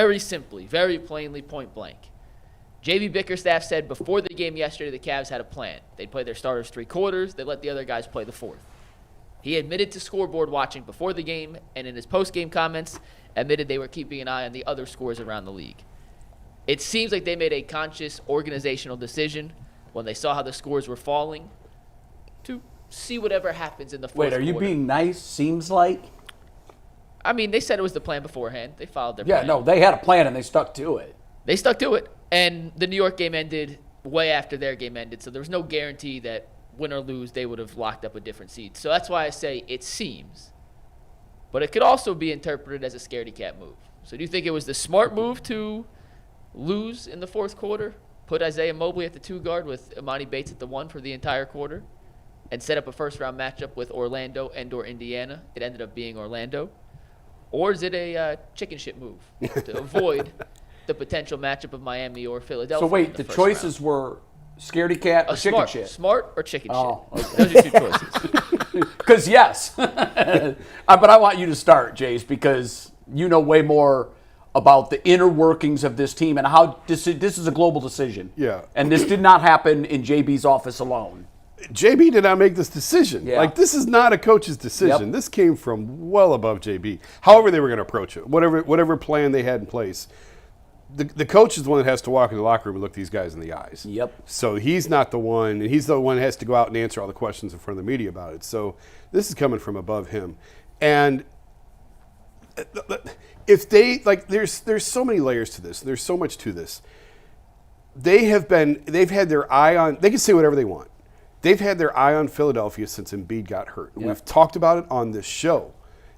very simply, very plainly, point blank. J.B. Bickerstaff said before the game yesterday the Cavs had a plan. They'd play their starters 3 quarters. They'd let the other guys play the 4th. He admitted to scoreboard watching before the game, and in his post-game comments admitted they were keeping an eye on the other scores around the league. It seems like they made a conscious organizational decision when they saw how the scores were falling to see whatever happens in the 4th quarter. Wait, are you being nice? Seems like? I mean, they said it was the plan beforehand. They followed their plan. Yeah, no, they had a plan and they stuck to it. They stuck to it. And the New York game ended way after their game ended, so there was no guarantee that win or lose, they would have locked up a different seed. So that's why I say it seems. But it could also be interpreted as a scaredy cat move. So do you think it was the smart move to lose in the 4th quarter, put Isaiah Mobley at the 2 guard with Imani Bates at the 1 for the entire quarter, and set up a first-round matchup with Orlando and/or Indiana? It ended up being Orlando. Or is it a chicken shit move to avoid the potential matchup of Miami or Philadelphia? So wait, the choices were scaredy cat or chicken shit? Smart or chicken shit. Okay. Those are 2 choices. Because yes. But I want you to start, Jace, because you know way more about the inner workings of this team and how this is a global decision. Yeah. And this did not happen in JB's office alone. JB did not make this decision. Yeah. Like, this is not a coach's decision. Yep. This came from well above JB. However they were going to approach it, whatever plan they had in place, the coach is the one that has to walk in the locker room and look these guys in the eyes. Yep. So he's not the one, and he's the one that has to go out and answer all the questions in front of the media about it. So this is coming from above him. And if they, like, there's so many layers to this. There's so much to this. They've had their eye on, they can say whatever they want. They've had their eye on Philadelphia since Embiid got hurt. Yep. We've talked about it on this show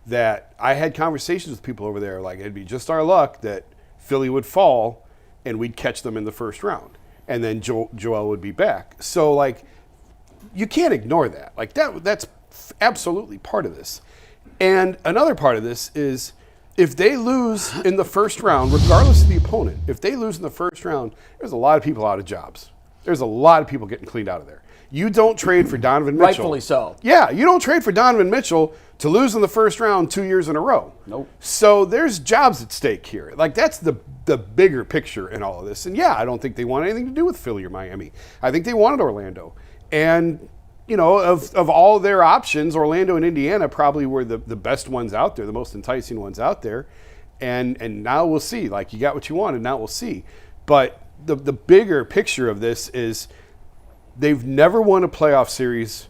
that I had conversations with people over there like it'd be just our luck that Philly would fall and we'd catch them in the first round. And then Joel would be back. So, like, you can't ignore that. Like, that's absolutely part of this. And another part of this is if they lose in the first round, regardless of the opponent, if they lose in the first round, there's a lot of people out of jobs. There's a lot of people getting cleaned out of there. You don't trade for Donovan Mitchell. Rightfully so. Yeah, you don't trade for Donovan Mitchell to lose in the first round 2 years in a row. Nope. So there's jobs at stake here. Like, that's the bigger picture in all of this. And yeah, I don't think they want anything to do with Philly or Miami. I think they wanted Orlando. And, you know, of all their options, Orlando and Indiana probably were the best ones out there, the most enticing ones out there. And now we'll see. Like, you got what you wanted, now we'll see. But the bigger picture of this is they've never won a playoff series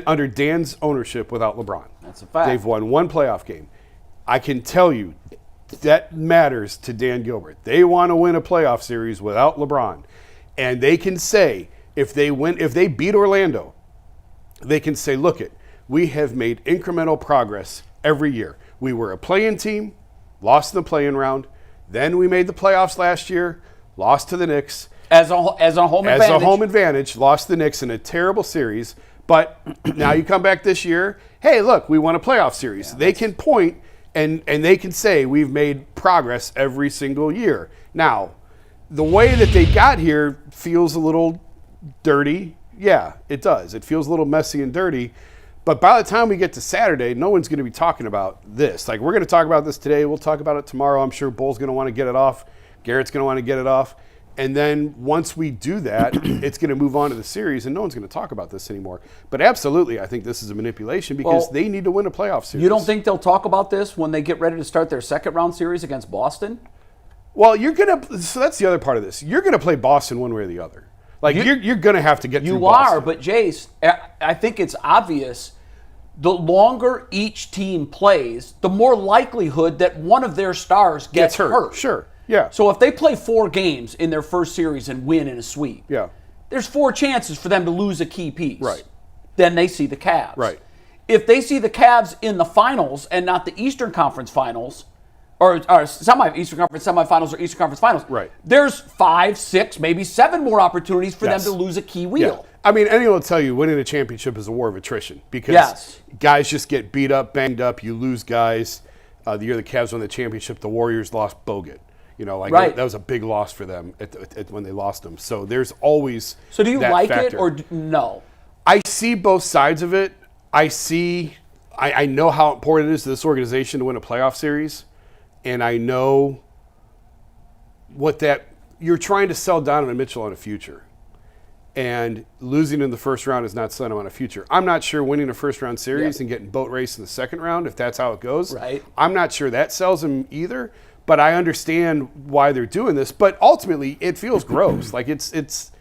under Dan's ownership without LeBron. That's a fact. They've won 1 playoff game. I can tell you that matters to Dan Gilbert. They want to win a playoff series without LeBron. And they can say, if they beat Orlando, they can say, look we have made incremental progress every year. We were a play-in team, lost in the play-in round. Then we made the playoffs last year, lost to the Knicks. As a home advantage. As a home advantage, lost the Knicks in a terrible series. But now you come back this year, hey, look, we won a playoff series. Yeah, they can point and they can say we've made progress every single year. Now, the way that they got here feels a little dirty. Yeah, it does. It feels a little messy and dirty. But by the time we get to Saturday, no one's going to be talking about this. Like, we're going to talk about this today. We'll talk about it tomorrow. I'm sure Bull's going to want to get it off. Garrett's going to want to get it off. And then once we do that, it's going to move on to the series, and no one's going to talk about this anymore. But absolutely, I think this is a manipulation because they need to win a playoff series. You don't think they'll talk about this when they get ready to start their second-round series against Boston? Well, so that's the other part of this. You're going to play Boston one way or the other. Like, you're going to have to get through Boston. You are, but Jace, I think it's obvious the longer each team plays, the more likelihood that one of their stars gets hurt. Sure. Yeah. So if they play 4 games in their first series and win in a sweep, there's 4 chances for them to lose a key piece. Right. Then they see the Cavs. Right. If they see the Cavs in the finals and not the Eastern Conference Finals, or Eastern Conference semifinals or Eastern Conference Finals, right, there's 5, 6, maybe 7 more opportunities for them to lose a key wheel. Yeah. I mean, anyone will tell you winning a championship is a war of attrition because guys just get beat up, banged up. You lose guys. The year the Cavs won the championship, the Warriors lost Bogut. You know, like that was a big loss for them when they lost them. So there's always So do you that like factor. it or no? I see both sides of it. I know how important it is to this organization to win a playoff series, and I know you're trying to sell Donovan Mitchell on a future. And losing in the first round is not selling him on a future. I'm not sure winning a first-round series and getting boat race in the second round, if that's how it goes. Right. I'm not sure that sells him either, but I understand why they're doing this. But ultimately, it feels gross. Like it's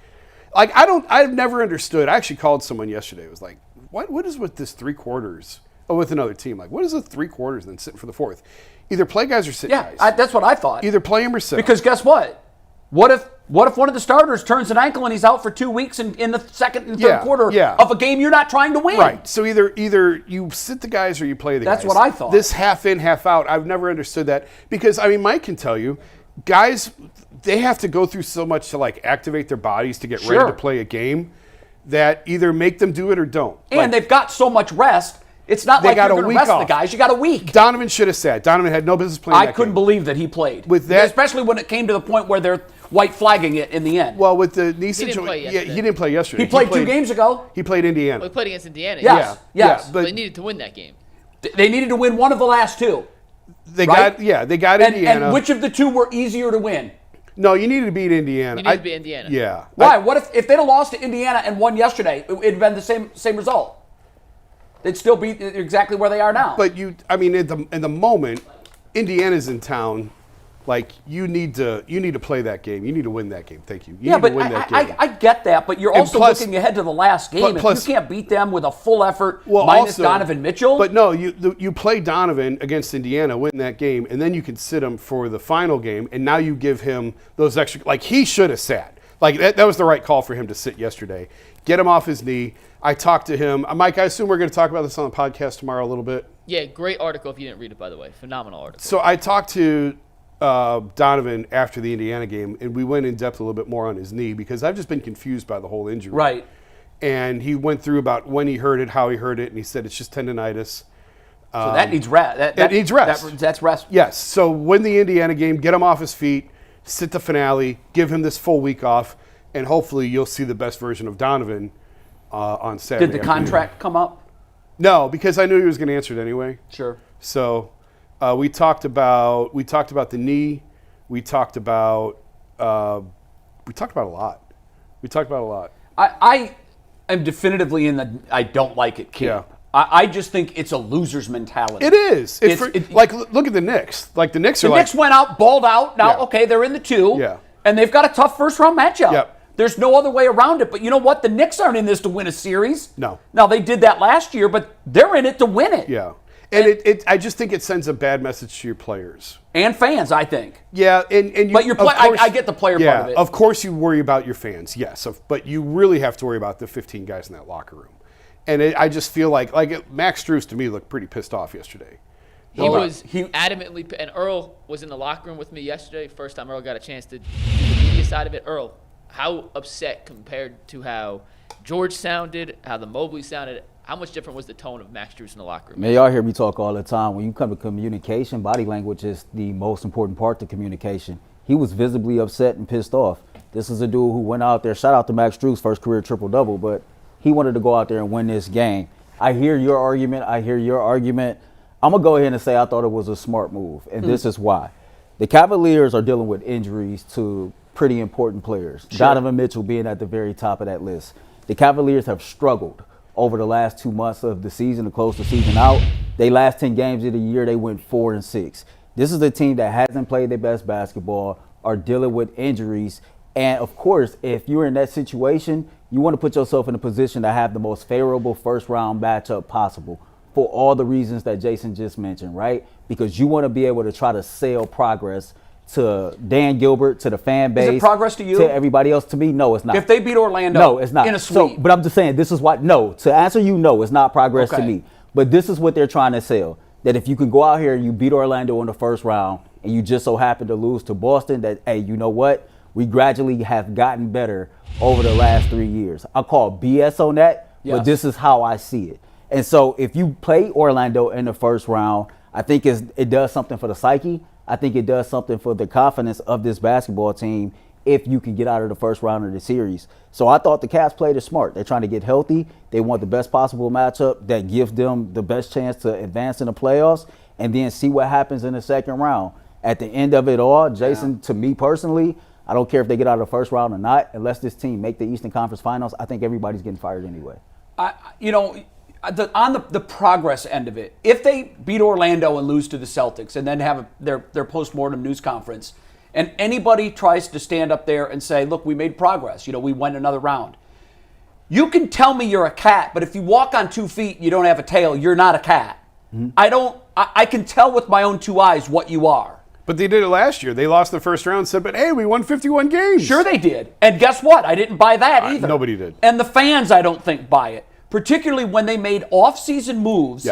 like I've never understood. I actually called someone yesterday. It was like, what is with this 3 quarters? Oh, with another team. Like, what is the 3 quarters and then sitting for the fourth? Either play guys or sit guys. That's what I thought. Either play him or sit. Because guess what? What if one of the starters turns an ankle and he's out for 2 weeks in the second and third quarter of a game you're not trying to win? Right. So either you sit the guys or you play the guys. That's what I thought. This half in, half out, I've never understood that. Because, I mean, Mike can tell you, guys, they have to go through so much to, like, activate their bodies to get ready to play a game that either make them do it or don't. And they've got so much rest. It's not like you're going to rest the guys. You got a week. Donovan should have sat. Donovan had no business playing that game. I couldn't believe that he played. With that, especially when it came to the point where they're white flagging it in the end. Well, with the knee situation, he didn't play yesterday. He played 2 games ago. He played Indiana. Well, he played against Indiana. Yes. But they needed to win that game. They needed to win one of the last 2. They got Indiana. And which of the 2 were easier to win? No, you needed to beat Indiana. You needed to beat Indiana. Yeah. Why? What if they'd have lost to Indiana and won yesterday? It'd been the same result. They'd still be exactly where they are now. But in the moment, Indiana's in town. Like, you need to play that game. You need to win that game. Thank you. You need to win that game. I get that, but you're also looking ahead to the last game. If you can't beat them with a full effort minus Donovan Mitchell. But no, you play Donovan against Indiana, win that game, and then you can sit him for the final game, and now you give him those extra. Like, he should have sat. Like, that was the right call for him to sit yesterday. Get him off his knee. I talked to him. Mike, I assume we're going to talk about this on the podcast tomorrow a little bit. Yeah, great article if you didn't read it, by the way. Phenomenal article. So I talked to Donovan after the Indiana game, and we went in depth a little bit more on his knee because I've just been confused by the whole injury. Right. And he went through about when he heard it, how he heard it, and he said it's just tendonitis. So that needs rest. That needs rest. That's rest. Yes. So win the Indiana game, get him off his feet, sit the finale, give him this full week off, and hopefully you'll see the best version of Donovan on Saturday. Did the contract come up? No, because I knew he was going to answer it anyway. Sure. So we talked about the knee. We talked about a lot. I am definitively in the I don't like it camp. Yeah. I just think it's a loser's mentality. It is. Look at the Knicks. Like the Knicks Knicks went out, balled out. Now, okay, they're in the 2. Yeah. And they've got a tough first-round matchup. Yep. There's no other way around it. But you know what? The Knicks aren't in this to win a series. No. Now, they did that last year, but they're in it to win it. Yeah. And I just think it sends a bad message to your players. And fans, I think. Yeah, and but I get the player part of it. Of course you worry about your fans, yes. But you really have to worry about the 15 guys in that locker room. And I just feel like Max Strus, to me, looked pretty pissed off yesterday. He was adamantly, and Earl was in the locker room with me yesterday. First time Earl got a chance to do the media side of it. Earl, how upset compared to how George sounded, how the Mobley sounded, how much different was the tone of Max Strus in the locker room? Man, y'all hear me talk all the time. When you come to communication, body language is the most important part to communication. He was visibly upset and pissed off. This is a dude who went out there, shout out to Max Strus, first career triple-double, but he wanted to go out there and win this game. I hear your argument. I'm going to go ahead and say I thought it was a smart move, and this is why. The Cavaliers are dealing with injuries to pretty important players, Donovan Mitchell being at the very top of that list. The Cavaliers have struggled over the last 2 months of the season to close the season out. They last 10 games of the year, they went 4-6. This is a team that hasn't played their best basketball, are dealing with injuries. And, of course, if you're in that situation, you want to put yourself in a position to have the most favorable first-round matchup possible for all the reasons that Jason just mentioned, right? Because you want to be able to try to sell progress to Dan Gilbert, to the fan base. Is it progress to you? To everybody else. To me, no, it's not. If they beat Orlando, no, it's not. In a sweep. But I'm just saying, this is what, no. To answer you, no, it's not progress to me. But this is what they're trying to sell. That if you can go out here and you beat Orlando in the first round and you just so happen to lose to Boston, that, hey, you know what? We gradually have gotten better over the last 3 years. I call BS on that, but this is how I see it. And so if you play Orlando in the first round, I think it does something for the psyche. I think it does something for the confidence of this basketball team if you can get out of the first round of the series. So I thought the Cavs played it smart. They're trying to get healthy. They want the best possible matchup that gives them the best chance to advance in the playoffs and then see what happens in the second round. at the end of it all, Jason, to me personally, I don't care if they get out of the first round or not. Unless this team make the Eastern Conference Finals, I think everybody's getting fired anyway. On the progress end of it, if they beat Orlando and lose to the Celtics and then have their post-mortem news conference, and anybody tries to stand up there and say, look, we made progress, we went another round. You can tell me you're a cat, but if you walk on 2 feet and you don't have a tail, you're not a cat. Mm-hmm. I can tell with my own 2 eyes what you are. But they did it last year. They lost the first round and said, but hey, we won 51 games. Sure they did. And guess what? I didn't buy that either. Nobody did. And the fans, I don't think, buy it. Particularly when they made off-season moves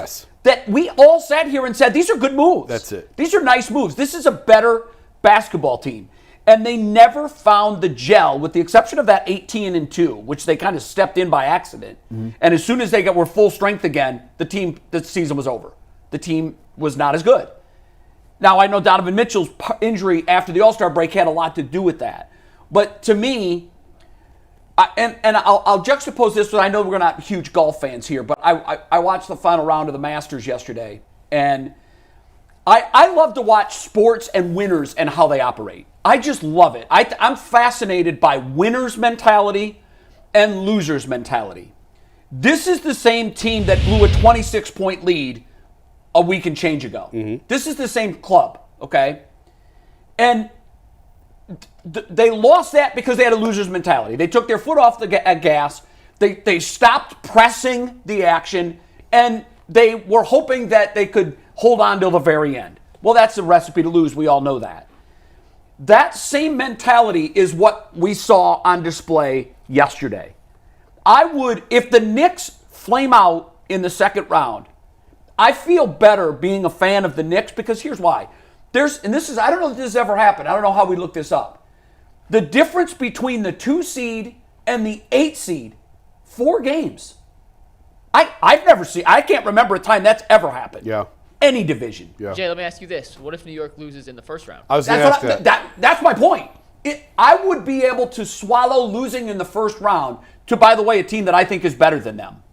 that we all sat here and said, these are good moves. That's it. These are nice moves. This is a better basketball team. And they never found the gel, with the exception of that 18-2, which they kind of stepped in by accident. Mm-hmm. And as soon as they were full strength again, the season was over. The team was not as good. Now, I know Donovan Mitchell's injury after the All-Star break had a lot to do with that. But to me, I'll juxtapose this with, I know we're not huge golf fans here, but I watched the final round of the Masters yesterday, and I love to watch sports and winners and how they operate. I just love it. I'm fascinated by winners' mentality and losers' mentality. This is the same team that blew a 26-point lead a week and change ago. Mm-hmm. This is the same club, okay? And they lost that because they had a loser's mentality. They took their foot off the gas. They stopped pressing the action, and they were hoping that they could hold on till the very end. Well, that's the recipe to lose. We all know that. That same mentality is what we saw on display yesterday. If the Knicks flame out in the second round, I feel better being a fan of the Knicks, because here's why. I don't know if this has ever happened. I don't know how we look this up. The difference between the 2 seed and the 8 seed, 4 games. I can't remember a time that's ever happened. Yeah. Any division. Yeah. Jay, let me ask you this. What if New York loses in the first round? I was going to ask that. That's my point. I would be able to swallow losing in the first round to, by the way, a team that I think is better than them.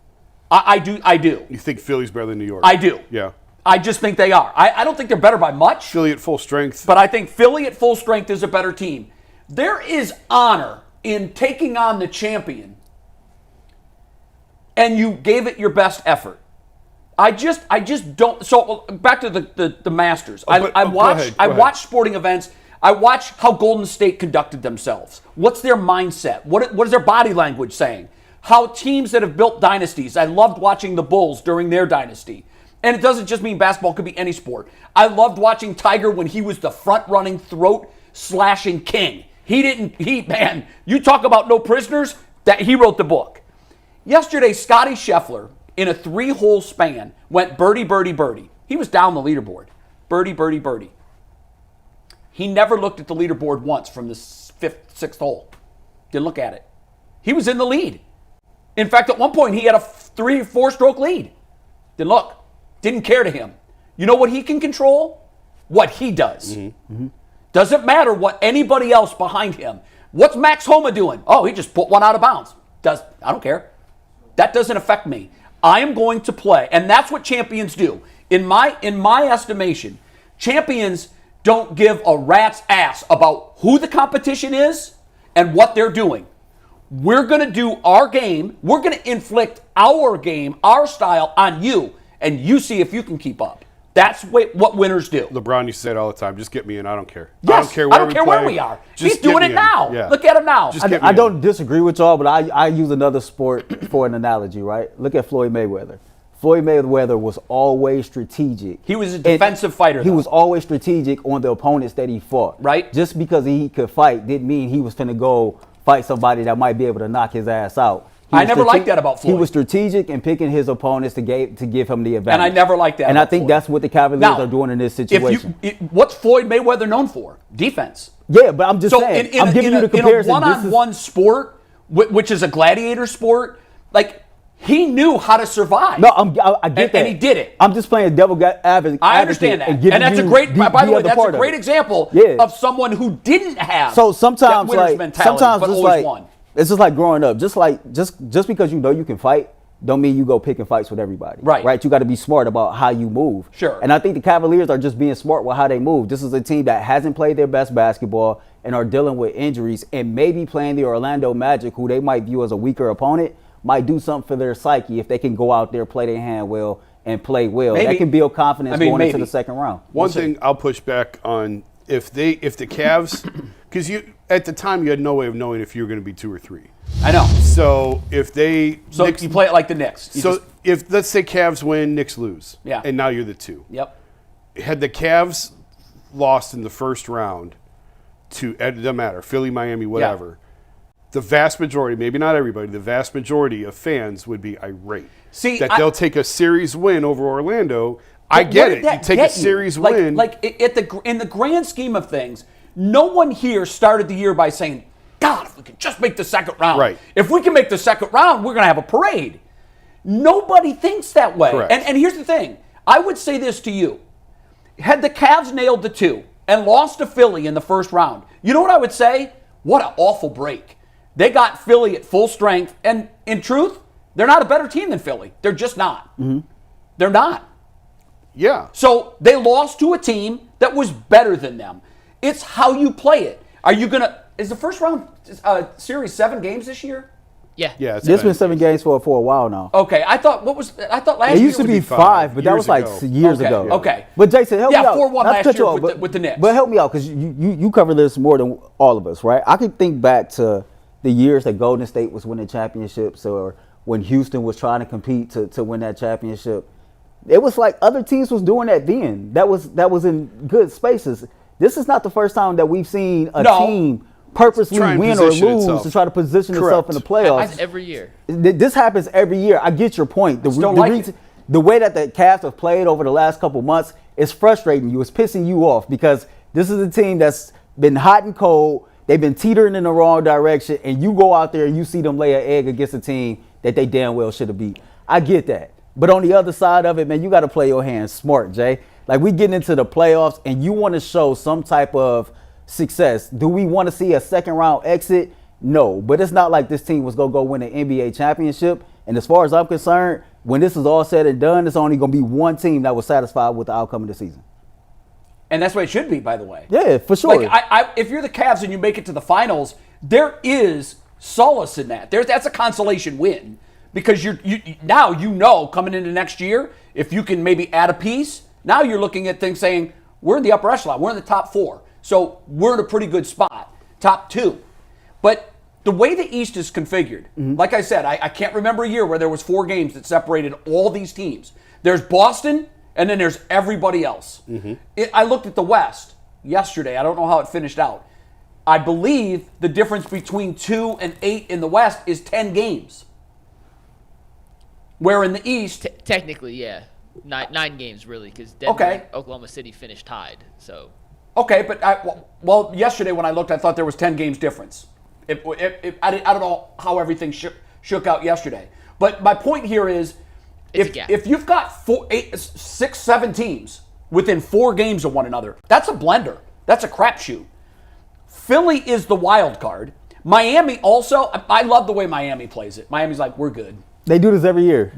I do. You think Philly's better than New York? I do. Yeah. I just think they are. I don't think they're better by much. Philly at full strength. But I think Philly at full strength is a better team. There is honor in taking on the champion, and you gave it your best effort. I just don't. So back to the Masters. I watch sporting events. I watch how Golden State conducted themselves. What's their mindset? What is their body language saying? How teams that have built dynasties. I loved watching the Bulls during their dynasty. And it doesn't just mean basketball, it could be any sport. I loved watching Tiger when he was the front-running, throat-slashing king. Man, you talk about no prisoners, that he wrote the book. Yesterday, Scottie Scheffler, in a 3-hole span, went birdie, birdie, birdie. He was down the leaderboard. Birdie, birdie, birdie. He never looked at the leaderboard once from the 5th, 6th hole. Didn't look at it. He was in the lead. In fact, at one point, he had a 3 or 4 stroke lead. Didn't look. Didn't care to him. You know what he can control? What he does. Mm-hmm. Mm-hmm. Doesn't matter what anybody else behind him. What's Max Homa doing? Oh, he just put one out of bounds. I don't care. That doesn't affect me. I am going to play, and that's what champions do. In my estimation, champions don't give a rat's ass about who the competition is and what they're doing. We're going to do our game. We're going to inflict our game, our style on you, and you see if you can keep up. That's what winners do. LeBron used to say it all the time. Just get me in. I don't care. Yes, I don't care where we are. He's doing it now. Yeah. Look at him now. I don't disagree with y'all, but I use another sport for an analogy, right? Look at Floyd Mayweather. Floyd Mayweather was always strategic. He was a defensive fighter. He was always strategic on the opponents that he fought. Right. Just because he could fight didn't mean he was finna go fight somebody that might be able to knock his ass out. I never liked that about Floyd. He was strategic in picking his opponents to give him the advantage. And I never liked that. And I think that's what the Cavaliers are doing in this situation. What's Floyd Mayweather known for? Defense. Yeah, but I'm just saying. I'm giving you the comparison. In a one-on-one sport, which is a gladiator sport, like, he knew how to survive. No, I get that. And he did it. I'm just playing devil advocate. I understand that. And that's a great, by the way, that's a great example of someone who didn't have that winner's mentality, but always won. It's just like growing up. Just because you know you can fight don't mean you go picking fights with everybody. Right. You got to be smart about how you move. Sure. And I think the Cavaliers are just being smart with how they move. This is a team that hasn't played their best basketball and are dealing with injuries, and maybe playing the Orlando Magic, who they might view as a weaker opponent, might do something for their psyche if they can go out there, play their hand well, and play well. Maybe. That can build confidence going into the second round. One thing I'll push back on, if the Cavs, because at the time you had no way of knowing if you were going to be 2 or 3. I know. So if they you play it like the Knicks. If let's say Cavs win, Knicks lose, Yeah. and now you're the 2. Yep. Had the Cavs lost in the first round to, it doesn't matter, Philly, Miami, whatever, the vast majority, maybe not everybody, the vast majority of fans would be irate. See, that they'll take a series win over Orlando. I get it. You take a series win. In the grand scheme of things, no one here started the year by saying, God, if we could just make the second round. Right. If we can make the second round, we're going to have a parade. Nobody thinks that way. Correct. And here's the thing. I would say this to you. Had the Cavs nailed the 2 and lost to Philly in the first round, you know what I would say? What an awful break. They got Philly at full strength. And in truth, they're not a better team than Philly. They're just not. Mm-hmm. They're not. Yeah. So they lost to a team that was better than them. It's how you play it. Are you going to... Is the first round series 7 games this year? Yeah. Yeah. It's been 7 games for a while now. Okay. I thought last It year used to was be 5, but that was like years ago. Okay. But Jason, help me out. 4-1 Not to last cut you year off, with the Knicks. But help me out, because you cover this more than all of us, right? I can think back to the years that Golden State was winning championships, or when Houston was trying to compete to win that championship. It was like other teams was doing that then. That was in good spaces. This is not the first time that we've seen a team purposely win or lose to try to position itself in the playoffs. Happens every year. This happens every year. I get your point. The way that the Cavs have played over the last couple months is frustrating you. It's pissing you off because this is a team that's been hot and cold. They've been teetering in the wrong direction, and you go out there and you see them lay an egg against a team that they damn well should have beat. I get that. But on the other side of it, man, you got to play your hands smart, Jay. Like, we getting into the playoffs, and you want to show some type of success. Do we want to see a second-round exit? No. But it's not like this team was going to go win an NBA championship. And as far as I'm concerned, when this is all said and done, it's only going to be one team that was satisfied with the outcome of the season. And that's what it should be, by the way. Yeah, for sure. Like, if you're the Cavs and you make it to the finals, there is solace in that. That's a consolation win. Because now you know coming into next year, if you can maybe add a piece, now you're looking at things saying, we're in the upper echelon, we're in the top 4. So we're in a pretty good spot, top 2. But the way the East is configured, like I said, I can't remember a year where there was 4 games that separated all these teams. There's Boston, and then there's everybody else. I looked at the West yesterday. I don't know how it finished out. I believe the difference between 2 and 8 in the West is 10 games. Where in the East... Technically, yeah. 9 games, really, because Denver and Oklahoma City finished tied. So. Okay, but yesterday when I looked, I thought there was 10 games difference. I don't know how everything shook out yesterday. But my point here is, if you've got 6, 7 teams within 4 games of one another, that's a blender. That's a crapshoot. Philly is the wild card. Miami also, I love the way Miami plays it. Miami's like, we're good. They do this every year.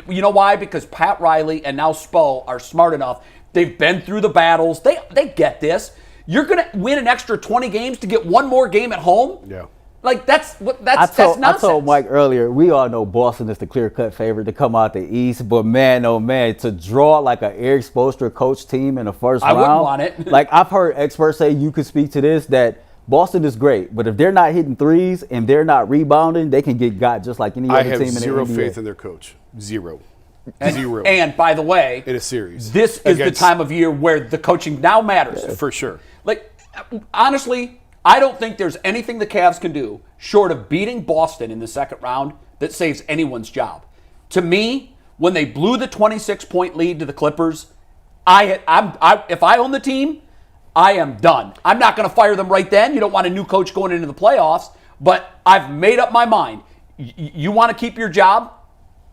You know why? Because Pat Riley and now Spo are smart enough. They've been through the battles. They get this. You're going to win an extra 20 games to get one more game at home? Yeah. Like, that's nonsense. I told Mike earlier, we all know Boston is the clear-cut favorite to come out the East. But, man, oh, man, to draw like an Eric Spoelstra coach team in the first round. I wouldn't want it. Like, I've heard experts say, you could speak to this, that Boston is great, but if they're not hitting threes and they're not rebounding, they can get got just like any other team in the NBA. I have zero faith in their coach. Zero. And by the way, in a series, this is the time of year where the coaching now matters. Yeah, for sure. Like, honestly, I don't think there's anything the Cavs can do short of beating Boston in the second round that saves anyone's job. To me, when they blew the 26-point lead to the Clippers, if I own the team, I am done. I'm not going to fire them right then. You don't want a new coach going into the playoffs, but I've made up my mind. You want to keep your job?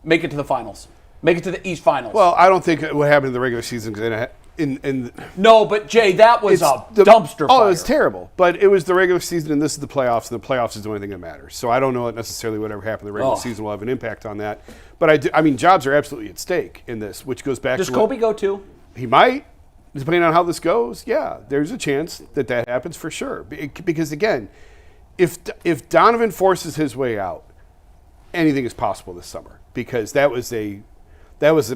Make it to the finals. Make it to the East Finals. Well, I don't think what happened in the regular season is going to No, but Jay, that was a dumpster fire. Oh, it was terrible. But it was the regular season, and this is the playoffs, and the playoffs is the only thing that matters. So I don't know necessarily whatever happened in the regular season will have an impact on that. But I mean, jobs are absolutely at stake in this, which goes back to Does Kobe go too? He might. Depending on how this goes, yeah, there's a chance that happens for sure. Because, again, if Donovan forces his way out, anything is possible this summer. Because that was an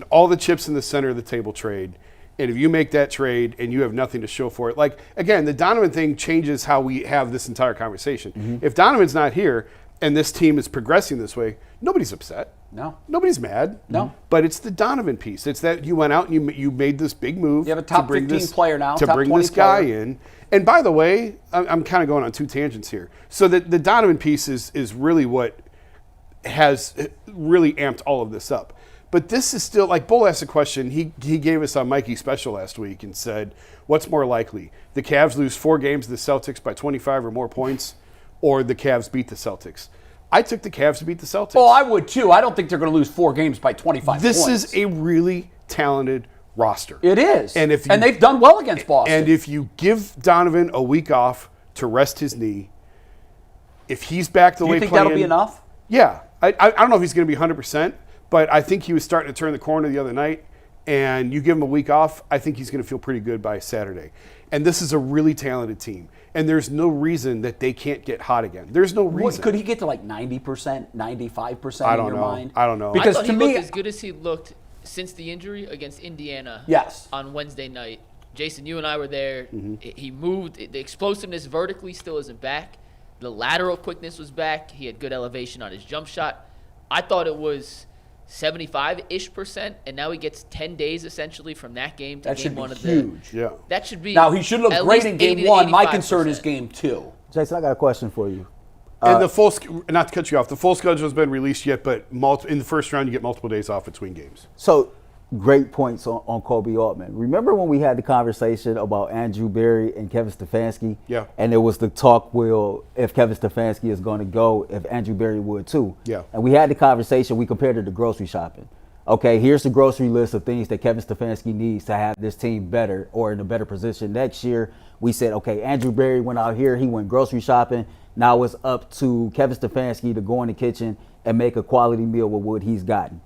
all the chips in the center of the table trade. And if you make that trade and you have nothing to show for it, like, again, the Donovan thing changes how we have this entire conversation. Mm-hmm. If Donovan's not here and this team is progressing this way, nobody's upset. No. Nobody's mad. No. But it's the Donovan piece. It's that you went out and you made this big move. You have a top 15 player now, to top bring 20 this guy player. in. And by the way, I'm kind of going on two tangents here. So the Donovan piece is really what has really amped all of this up. But this is still, like Bull asked a question, he gave us on Mikey Special last week and said, what's more likely? The Cavs lose 4 games to the Celtics by 25 or more points, or the Cavs beat the Celtics? I took the Cavs to beat the Celtics. Oh, I would too. I don't think they're going to lose 4 games by 25 points. This is a really talented roster. It is. And they've done well against Boston. And if you give Donovan a week off to rest his knee, if he's back the way playing. Do you think that'll be enough? Yeah. I don't know if he's going to be 100%. But I think he was starting to turn the corner the other night, and you give him a week off, I think he's going to feel pretty good by Saturday. And this is a really talented team, and there's no reason that they can't get hot again. There's no reason. Could he get to like 90%, 95% in your mind? I don't know. Because to me, looked as good as he looked since the injury against Indiana on Wednesday night. Jason, you and I were there. Mm-hmm. He moved. The explosiveness vertically still isn't back. The lateral quickness was back. He had good elevation on his jump shot. I thought it was 75-ish%, and now he gets 10 days essentially from that game to that game 1 should of be huge. Yeah. That should be. Now he should look great in game 1. My concern is game 2. Jason, I got a question for you. And the full, not to cut you off, the full schedule has been released yet, but in the first round you get multiple days off between games. So, great points on Kobe Altman. Remember when we had the conversation about Andrew Berry and Kevin Stefanski? Yeah. And there was the talk, if Kevin Stefanski is going to go, if Andrew Berry would too. Yeah. And we had the conversation, we compared it to grocery shopping. Okay, here's the grocery list of things that Kevin Stefanski needs to have this team better or in a better position next year. We said, okay, Andrew Berry went out here, he went grocery shopping. Now it's up to Kevin Stefanski to go in the kitchen and make a quality meal with what he's gotten.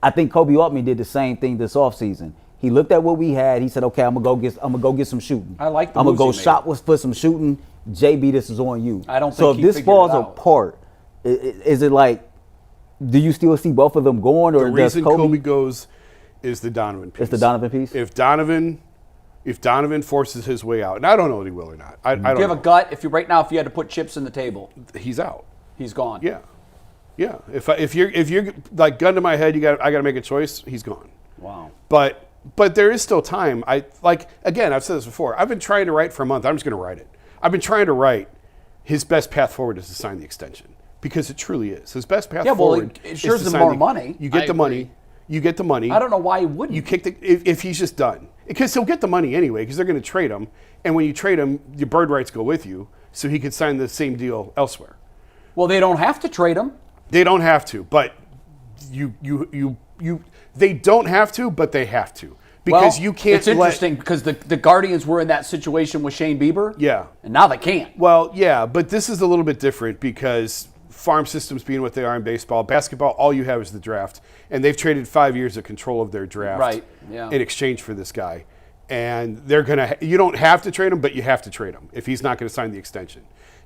I think Kobe Altman did the same thing this offseason. He looked at what we had. He said, "Okay, I'm gonna go get some shooting. I like the I'm gonna moves go he made. shop for some shooting. JB, this is on you." I don't so. think If this falls apart, is it like? Do you still see both of them going, or the reason Kobe goes is the Donovan piece. It's the Donovan piece. If Donovan forces his way out, and I don't know that he will or not. I don't Do you have know. a gut? If you had to put chips in the table, He's out. he's gone. Yeah. Yeah, if you're like gun to my head, I got to make a choice. He's gone. Wow. But there is still time. Again, I've said this before. I've been trying to write for a month. I'm just going to write it. I've been trying to write. His best path forward is to sign the extension because it truly is his best path forward. It assures is to them sign more money. You get the money. You get the money. I don't know why he wouldn't. You kick if he's just done because he'll get the money anyway because they're going to trade him, and when you trade him, your bird rights go with you, so he could sign the same deal elsewhere. Well, they don't have to trade him. They don't have to, but they don't have to, but they have to. Because you can't It's interesting because the Guardians were in that situation with Shane Bieber. Yeah. And now they can't. Well, yeah, but this is a little bit different because farm systems being what they are in baseball, basketball, all you have is the draft. And they've traded 5 years of control of their draft Right, yeah. in exchange for this guy. And you don't have to trade him, but you have to trade him if he's not going to sign the extension.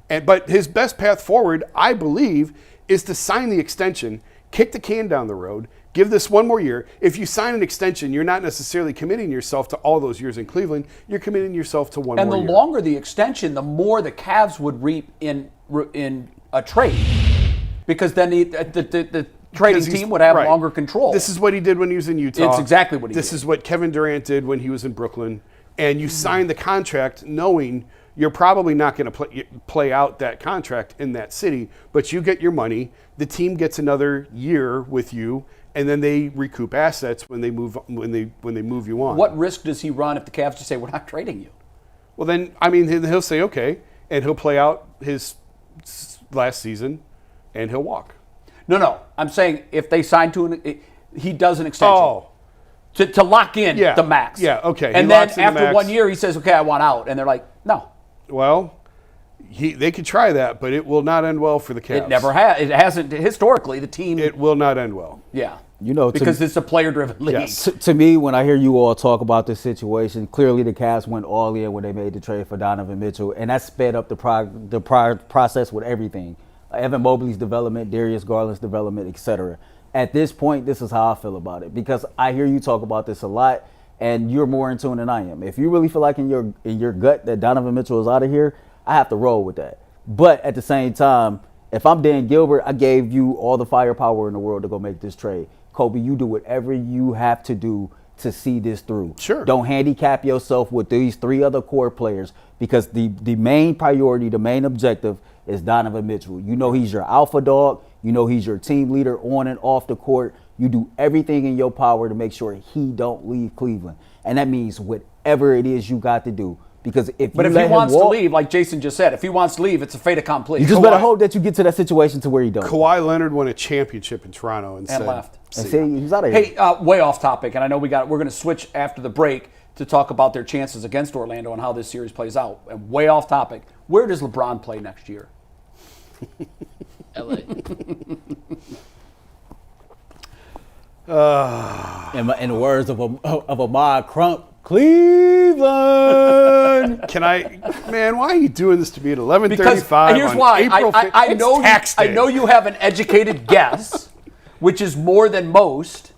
But his best path forward, I believe, is to sign the extension, kick the can down the road, give this one more year. If you sign an extension, you're not necessarily committing yourself to all those years in Cleveland. You're committing yourself to one more year. And the longer the extension, the more the Cavs would reap in a trade. Because then the trading team would have longer control. This is what he did when he was in Utah. It's exactly what he did. This is what Kevin Durant did when he was in Brooklyn. And you sign the contract knowing you're probably not going to play out that contract in that city, but you get your money. The team gets another year with you, and then they recoup assets when they move you on. What risk does he run if the Cavs just say we're not trading you? Well, then he'll say okay, and he'll play out his last season, and he'll walk. No. I'm saying if they sign he does an extension. Oh, to lock in the max. Yeah, okay. And then after 1 year, he says, okay, I want out. And they're like, no. Well, they could try that, but it will not end well for the Cavs. It never has. It hasn't historically. The team. It will not end well. Yeah. Because it's a player-driven league. Yes. To me, when I hear you all talk about this situation, clearly the Cavs went all in when they made the trade for Donovan Mitchell, and that sped up the prior process with everything. Evan Mobley's development, Darius Garland's development, etc. At this point, this is how I feel about it, because I hear you talk about this a lot, and you're more in tune than I am. If you really feel like in your gut that Donovan Mitchell is out of here, I have to roll with that. But at the same time, if I'm Dan Gilbert, I gave you all the firepower in the world to go make this trade. Kobe, you do whatever you have to do to see this through. Sure. Don't handicap yourself with these 3 other core players, because the main priority, the main objective is Donovan Mitchell. You know he's your alpha dog. You know he's your team leader on and off the court. You do everything in your power to make sure he don't leave Cleveland. And that means whatever it is you got to do. Because if he wants to leave, like Jason just said, if he wants to leave, it's a fait accompli. You just better hope that you get to that situation to where he don't. Kawhi Leonard won a championship in Toronto and said, left. And see, he's out of here. Hey, way off topic, and I know we're going to switch after the break to talk about their chances against Orlando and how this series plays out. And way off topic, where does LeBron play next year? LA. In the words of Ahmad Crump, Cleveland. Man, why are you doing this to me at 11:35? Because here's why. I know you have an educated guess, which is more than most.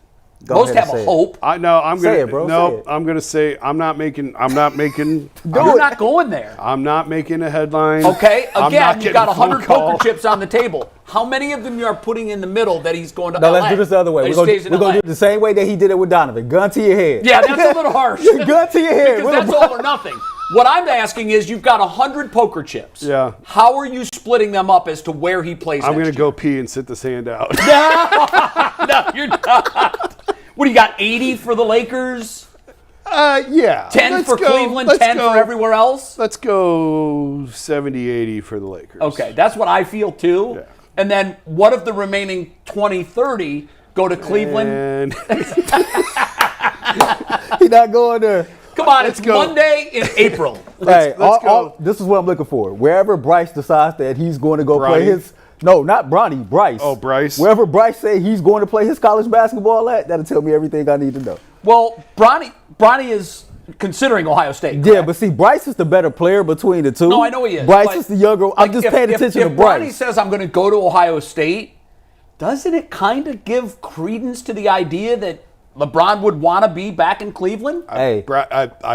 Most have a hope. I'm gonna say it, bro. No, say it. I'm gonna say I'm not making. You're not going there. I'm not making a headline. Okay, I'm again, not you've getting got a phone 100 call. poker chips on the table. How many of them you are putting in the middle that he's going to No, LA? let's do this the other way. We're going to do it the same way that he did it with Donovan. Gun to your head. Yeah, that's a little harsh. Gun to your head. Because that's all or nothing. What I'm asking is, you've got 100 poker chips. Yeah. How are you splitting them up as to where he plays I'm next gonna go pee and sit this hand out. No, you're not. What do you got, 80 for the Lakers? Yeah. 10 for Cleveland, 10 for everywhere else? Let's go 70-80 for the Lakers. Okay, that's what I feel too. Yeah. And then what if the remaining 20-30 go to Cleveland? And He's not going there. Come on, it's Monday in April. let's go. This is what I'm looking for. Wherever Bryce decides that he's going to go play Bronny? his... No, not Bronny, Bryce. Oh, Bryce. Wherever Bryce say he's going to play his college basketball at, that'll tell me everything I need to know. Well, Bronny is considering Ohio State. Yeah, correct? but see, Bryce is the better player between the two. No, I know he is. Bryce but, is the younger. I'm just paying attention to If Bryce. Bronny says, I'm going to go to Ohio State, doesn't it kind of give credence to the idea that LeBron would want to be back in Cleveland? I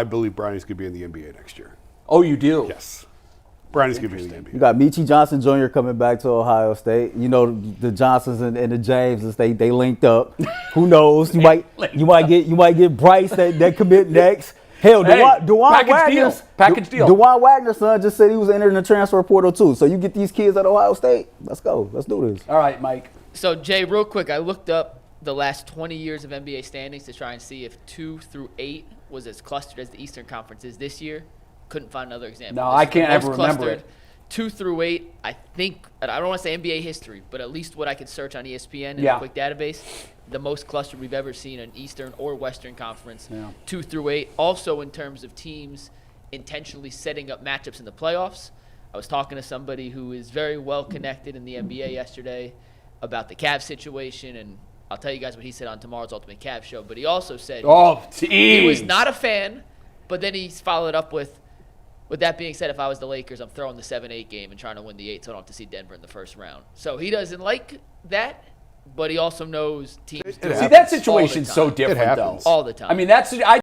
believe Bronny's going to be in the NBA next year. Oh, you do? Yes. Bronny's going to be in the NBA. You got Michi Johnson Jr. coming back to Ohio State. You know the Johnsons and the Jameses. They linked up. Who knows? You might get Bryce that commit next. Hell, Dewan Package deal. Dewan Wagner's son just said he was entering the transfer portal too. So you get these kids at Ohio State. Let's go. Let's do this. All right, Mike. So, Jay, real quick, I looked up the last 20 years of NBA standings to try and see if 2 through 8 was as clustered as the Eastern Conference is this year. Couldn't find another example. No, I can't ever remember clustered. it. 2 through 8, I think, I don't want to say NBA history, but at least what I could search on ESPN in a quick database, the most clustered we've ever seen in Eastern or Western Conference, 2 through 8. Also in terms of teams intentionally setting up matchups in the playoffs. I was talking to somebody who is very well connected in the NBA yesterday about the Cavs situation, and I'll tell you guys what he said on tomorrow's Ultimate Cavs show, but he also said he was not a fan, but then he followed up with that being said, if I was the Lakers, I'm throwing the 7-8 game and trying to win the 8 so I don't have to see Denver in the first round. So he doesn't like that, but he also knows teams do See, that situation's so different, though. All the time. I mean, I